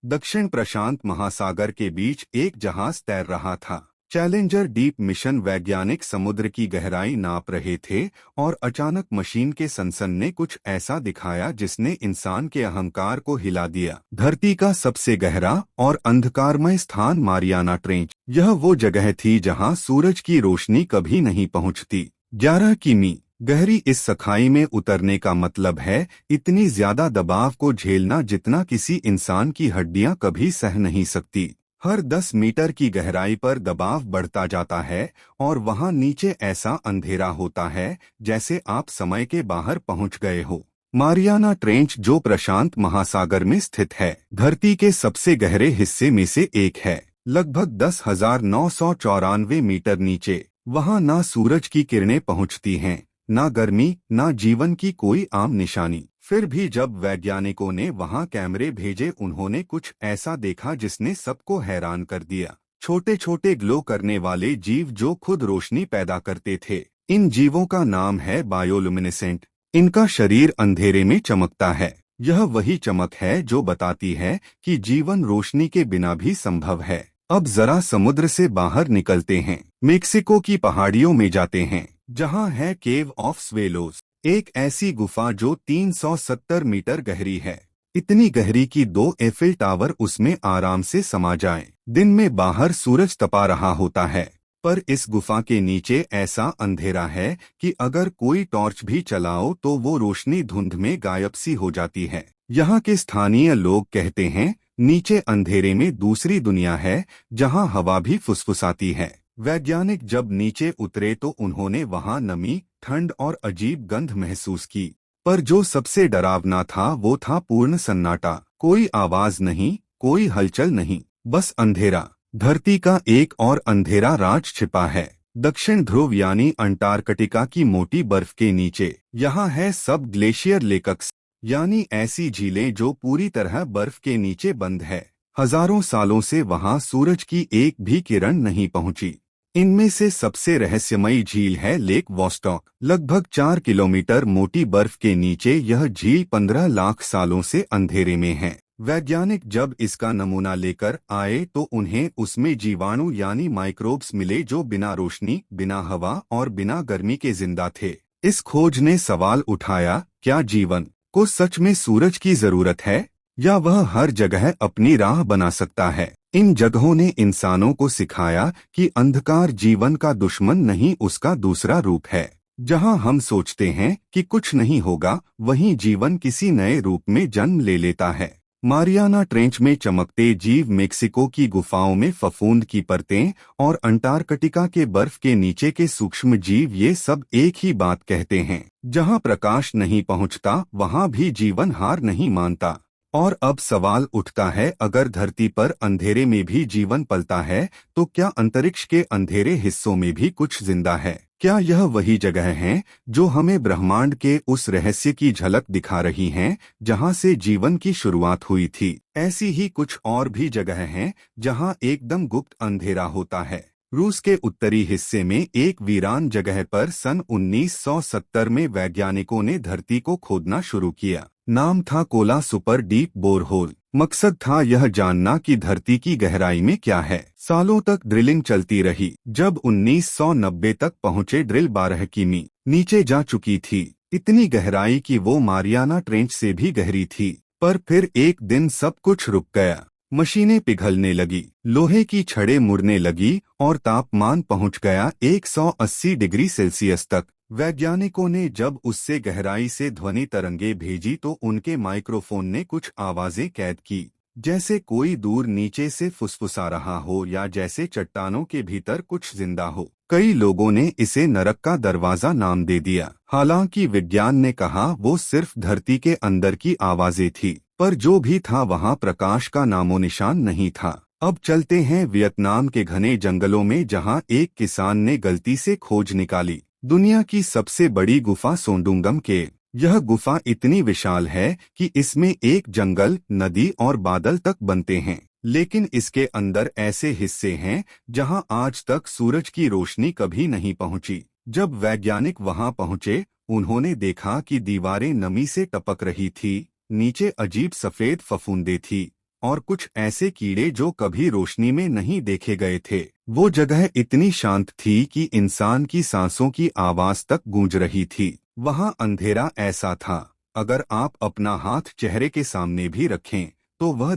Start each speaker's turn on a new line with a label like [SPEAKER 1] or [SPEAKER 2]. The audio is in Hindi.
[SPEAKER 1] दक्षिण प्रशांत महासागर के बीच एक जहाज तैर रहा था। चैलेंजर डीप मिशन वैज्ञानिक समुद्र की गहराई नाप रहे थे और अचानक मशीन के सनसन ने कुछ ऐसा दिखाया जिसने इंसान के अहंकार को हिला दिया। धरती का सबसे गहरा और अंधकारमय स्थान मारियाना ट्रेंच। यह वो जगह थी जहां सूरज की रोशनी कभी नहीं पहुंचती। 11 किमी गहरी इस खाई में उतरने का मतलब है इतनी ज्यादा दबाव को झेलना जितना किसी इंसान की हड्डियां कभी सह नहीं सकती। हर 10 मीटर की गहराई पर दबाव बढ़ता जाता है और वहां नीचे ऐसा अंधेरा होता है जैसे आप समय के बाहर पहुंच गए हो। मारियाना ट्रेंच जो प्रशांत महासागर में स्थित है, धरती के सबसे गहरे हिस्से में से एक है। लगभग 10,994 मीटर नीचे वहां ना सूरज की किरणें पहुंचती हैं, ना गर्मी, ना जीवन की कोई आम निशानी। फिर भी जब वैज्ञानिकों ने वहां कैमरे भेजे उन्होंने कुछ ऐसा देखा जिसने सबको हैरान कर दिया। छोटे छोटे ग्लो करने वाले जीव जो खुद रोशनी पैदा करते थे। इन जीवों का नाम है बायोलुमिनेसेंट। इनका शरीर अंधेरे में चमकता है। यह वही चमक है जो बताती है कि जीवन रोशनी के बिना भी संभव है। अब जरा समुद्र से बाहर निकलते हैं, मेक्सिको की पहाड़ियों में जाते हैं जहां है केव ऑफ स्वेलोस, एक ऐसी गुफा जो 370 मीटर गहरी है। इतनी गहरी कि 2 एफिल टावर उसमें आराम से समा जाएं। दिन में बाहर सूरज तपा रहा होता है, पर इस गुफा के नीचे ऐसा अंधेरा है कि अगर कोई टॉर्च भी चलाओ तो वो रोशनी धुंध में गायब सी हो जाती है। यहाँ के स्थानीय लोग कहते हैं नीचे अंधेरे में दूसरी दुनिया है जहाँ हवा भी फुसफुसाती है। वैज्ञानिक जब नीचे उतरे तो उन्होंने वहां नमी, ठंड और अजीब गंध महसूस की, पर जो सबसे डरावना था वो था पूर्ण सन्नाटा। कोई आवाज नहीं, कोई हलचल नहीं, बस अंधेरा। धरती का एक और अंधेरा राज छिपा है, दक्षिण ध्रुव यानी अंटार्कटिका की मोटी बर्फ के नीचे। यहाँ है सब ग्लेशियर लेक्स, यानी ऐसी झीलें जो पूरी तरह बर्फ के नीचे बंद है। हजारों सालों से वहां सूरज की एक भी किरण नहीं पहुंची। इनमें से सबसे रहस्यमयी झील है लेक वॉस्टॉक। लगभग 4 किलोमीटर मोटी बर्फ के नीचे यह झील 15 लाख सालों से अंधेरे में है। वैज्ञानिक जब इसका नमूना लेकर आए तो उन्हें उसमें जीवाणु यानी माइक्रोब्स मिले जो बिना रोशनी, बिना हवा और बिना गर्मी के जिंदा थे। इस खोज ने सवाल उठाया, क्या जीवन को सच में सूरज की जरूरत है या वह हर जगह अपनी राह बना सकता है? इन जगहों ने इंसानों को सिखाया कि अंधकार जीवन का दुश्मन नहीं, उसका दूसरा रूप है। जहां हम सोचते हैं कि कुछ नहीं होगा, वहीं जीवन किसी नए रूप में जन्म ले लेता है। मारियाना ट्रेंच में चमकते जीव, मेक्सिको की गुफाओं में फफूंद की परतें और अंटार्कटिका के बर्फ के नीचे के सूक्ष्म जीव, ये सब एक ही बात कहते हैं, जहां प्रकाश नहीं पहुंचता वहां भी जीवन हार नहीं मानता। और अब सवाल उठता है, अगर धरती पर अंधेरे में भी जीवन पलता है तो क्या अंतरिक्ष के अंधेरे हिस्सों में भी कुछ जिंदा है? क्या यह वही जगह है जो हमें ब्रह्मांड के उस रहस्य की झलक दिखा रही हैं जहां से जीवन की शुरुआत हुई थी? ऐसी ही कुछ और भी जगह हैं जहां एकदम गुप्त अंधेरा होता है। रूस के उत्तरी हिस्से में एक वीरान जगह पर सन 1970 में वैज्ञानिकों ने धरती को खोदना शुरू किया। नाम था कोला सुपर डीप बोरहोल। मकसद था यह जानना कि धरती की गहराई में क्या है। सालों तक ड्रिलिंग चलती रही। जब 1990 तक पहुंचे, ड्रिल 12 किमी नीचे जा चुकी थी। इतनी गहराई कि वो मारियाना ट्रेंच से भी गहरी थी। पर फिर एक दिन सब कुछ रुक गया। मशीनें पिघलने लगी, लोहे की छड़ें मुड़ने लगी और तापमान पहुंच गया 180 डिग्री सेल्सियस तक। वैज्ञानिकों ने जब उससे गहराई से ध्वनि तरंगे भेजी तो उनके माइक्रोफोन ने कुछ आवाजें कैद की, जैसे कोई दूर नीचे से फुसफुसा रहा हो या जैसे चट्टानों के भीतर कुछ जिंदा हो। कई लोगों ने इसे नरक का दरवाजा नाम दे दिया। हालांकि विज्ञान ने कहा वो सिर्फ धरती के अंदर की आवाजें थी, पर जो भी था वहां प्रकाश का नामो निशान नहीं था। अब चलते हैं वियतनाम के घने जंगलों में, जहां एक किसान ने गलती से खोज निकाली दुनिया की सबसे बड़ी गुफा सोंडुंगम के। यह गुफा इतनी विशाल है कि इसमें एक जंगल, नदी और बादल तक बनते हैं, लेकिन इसके अंदर ऐसे हिस्से हैं जहां आज तक सूरज की रोशनी कभी नहीं पहुंची। जब वैज्ञानिक वहां पहुंचे, उन्होंने देखा कि दीवारें नमी से टपक रही थी, नीचे अजीब सफेद फफूंदें थी और कुछ ऐसे कीड़े जो कभी रोशनी में नहीं देखे गए थे। वो जगह इतनी शांत थी कि इंसान की सांसों की आवाज तक गूंज रही थी। वहां अंधेरा ऐसा था, अगर आप अपना हाथ चेहरे के सामने भी रखें तो वह